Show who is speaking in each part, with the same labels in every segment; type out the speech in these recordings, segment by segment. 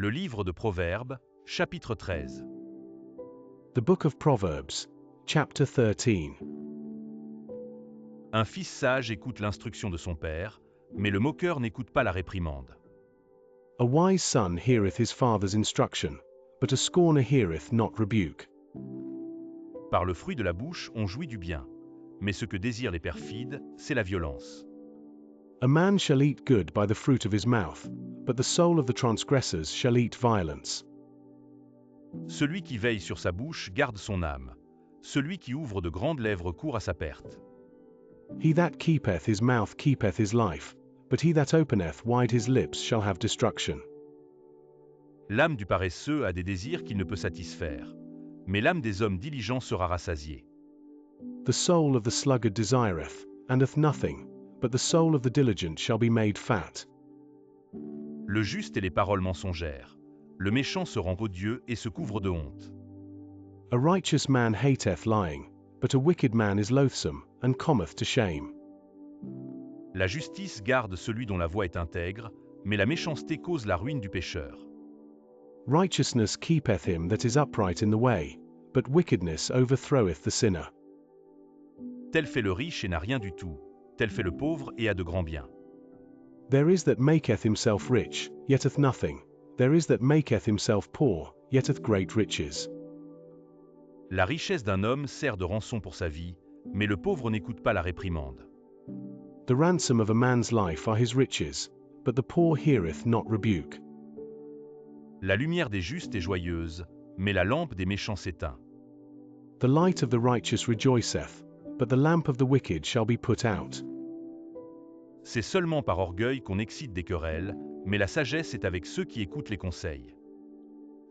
Speaker 1: Le livre de Proverbes, chapitre 13.
Speaker 2: The Book of Proverbs, chapter 13.
Speaker 1: Un fils sage écoute l'instruction de son père, mais le moqueur n'écoute pas la réprimande.
Speaker 2: A wise son heareth his father's instruction, but a scorner heareth not rebuke.
Speaker 1: Par le fruit de la bouche, on jouit du bien, mais ce que désirent les perfides, c'est la violence.
Speaker 2: A man shall eat good by the fruit of his mouth, but the soul of the transgressors shall eat violence.
Speaker 1: Celui qui veille sur sa bouche garde son âme. Celui qui ouvre de grandes lèvres court à sa perte.
Speaker 2: He that keepeth his mouth keepeth his life, but he that openeth wide his lips shall have destruction.
Speaker 1: L'âme du paresseux a des désirs qu'il ne peut satisfaire, mais l'âme des hommes diligents sera rassasiée.
Speaker 2: The soul of the sluggard desireth, and hath nothing, but the soul of the diligent shall be made fat.
Speaker 1: Le juste et les paroles mensongères. Le méchant se rend odieux et se couvre de honte.
Speaker 2: A righteous man hateth lying, but a wicked man is loathsome, and cometh to shame.
Speaker 1: La justice garde celui dont la voie est intègre, mais la méchanceté cause la ruine du pécheur.
Speaker 2: Righteousness keepeth him that is upright in the way, but wickedness overthroweth the sinner.
Speaker 1: Tel fait le riche et n'a rien du tout, tel fait le pauvre et a de grands biens.
Speaker 2: There is that maketh himself rich, yet hath nothing. There is that maketh himself poor, yet hath great riches.
Speaker 1: La richesse d'un homme sert de rançon pour sa vie, mais le pauvre n'écoute pas la réprimande.
Speaker 2: The ransom of a man's life are his riches, but the poor heareth not rebuke.
Speaker 1: La lumière des justes est joyeuse, mais la lampe des méchants s'éteint.
Speaker 2: The light of the righteous rejoiceth, but the lamp of the wicked shall be put out.
Speaker 1: C'est seulement par orgueil qu'on excite des querelles, mais la sagesse est avec ceux qui écoutent les conseils.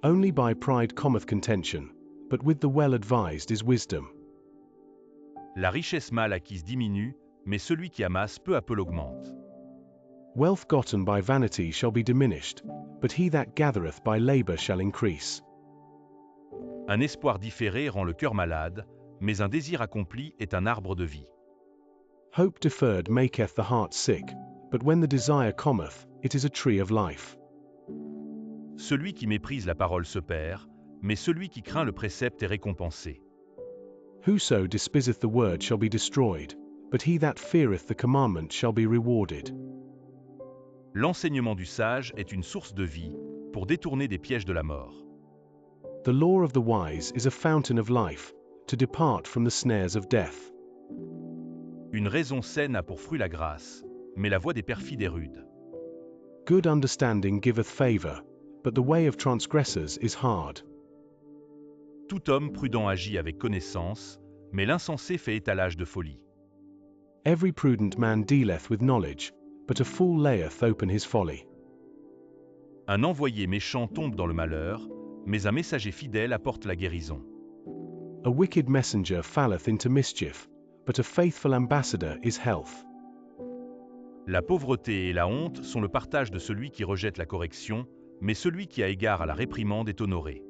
Speaker 2: Only by pride cometh contention, but with the well-advised is wisdom.
Speaker 1: La richesse mal acquise diminue, mais celui qui amasse peu à peu l'augmente.
Speaker 2: Wealth gotten by vanity shall be diminished, but he that gathereth by labour shall increase.
Speaker 1: Un espoir différé rend le cœur malade, mais un désir accompli est un arbre de vie.
Speaker 2: Hope deferred maketh the heart sick, but when the desire cometh, it is a tree of life.
Speaker 1: Celui qui méprise la parole se perd, mais celui qui craint le précepte est récompensé.
Speaker 2: Whoso despiseth the word shall be destroyed, but he that feareth the commandment shall be rewarded.
Speaker 1: L'enseignement du sage est une source de vie, pour détourner des pièges de la mort.
Speaker 2: The law of the wise is a fountain of life, to depart from the snares of death.
Speaker 1: Une raison saine a pour fruit la grâce, mais la voie des perfides est rude.
Speaker 2: Good understanding giveth favour, but the way of transgressors is hard.
Speaker 1: Tout homme prudent agit avec connaissance, mais l'insensé fait étalage de folie.
Speaker 2: Every prudent man dealeth with knowledge, but a fool layeth open his folly.
Speaker 1: Un envoyé méchant tombe dans le malheur, mais un messager fidèle apporte la guérison.
Speaker 2: A wicked messenger falleth into mischief, but a faithful ambassador is health.
Speaker 1: La pauvreté et la honte sont le partage de celui qui rejette la correction, mais celui qui a égard à la réprimande est honoré.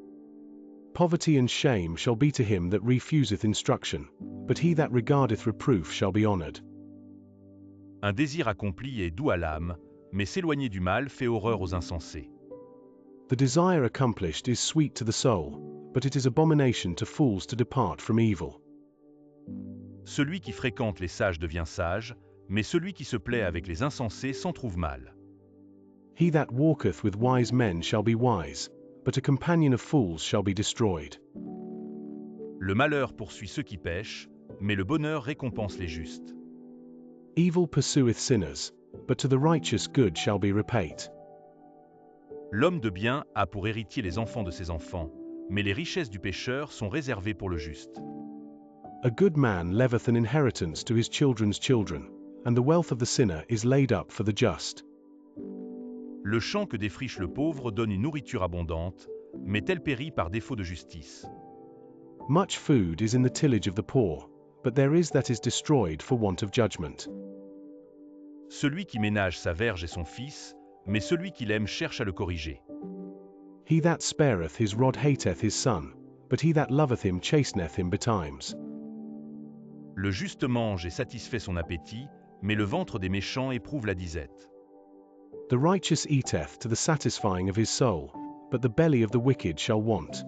Speaker 2: Poverty and shame shall be to him that refuseth instruction, but he that regardeth reproof shall be honoured.
Speaker 1: Un désir accompli est doux à l'âme, mais s'éloigner du mal fait horreur aux insensés.
Speaker 2: The desire accomplished is sweet to the soul, but it is abomination to fools to depart from evil.
Speaker 1: Celui qui fréquente les sages devient sage, mais celui qui se plaît avec les insensés s'en trouve mal.
Speaker 2: He that walketh with wise men shall be wise, but a companion of fools shall be destroyed.
Speaker 1: Le malheur poursuit ceux qui pêchent, mais le bonheur récompense les justes.
Speaker 2: Evil pursueth sinners, but to the righteous good shall be repaid.
Speaker 1: L'homme de bien a pour héritier les enfants de ses enfants, mais les richesses du pécheur sont réservées pour le juste.
Speaker 2: A good man leveth an inheritance to his children's children, and the wealth of the sinner is laid up for the just.
Speaker 1: Le champ que défriche le pauvre donne une nourriture abondante, mais tel périt par défaut de justice.
Speaker 2: Much food is in the tillage of the poor, but there is that is destroyed for want of judgment.
Speaker 1: Celui qui ménage sa verge est son fils, mais celui qui l'aime cherche à le corriger.
Speaker 2: He that spareth his rod hateth his son, but he that loveth him chasteneth him betimes.
Speaker 1: Le juste mange et satisfait son appétit, mais le ventre des méchants éprouve la disette.
Speaker 2: The righteous eateth to the satisfying of his soul, but the belly of the wicked shall want.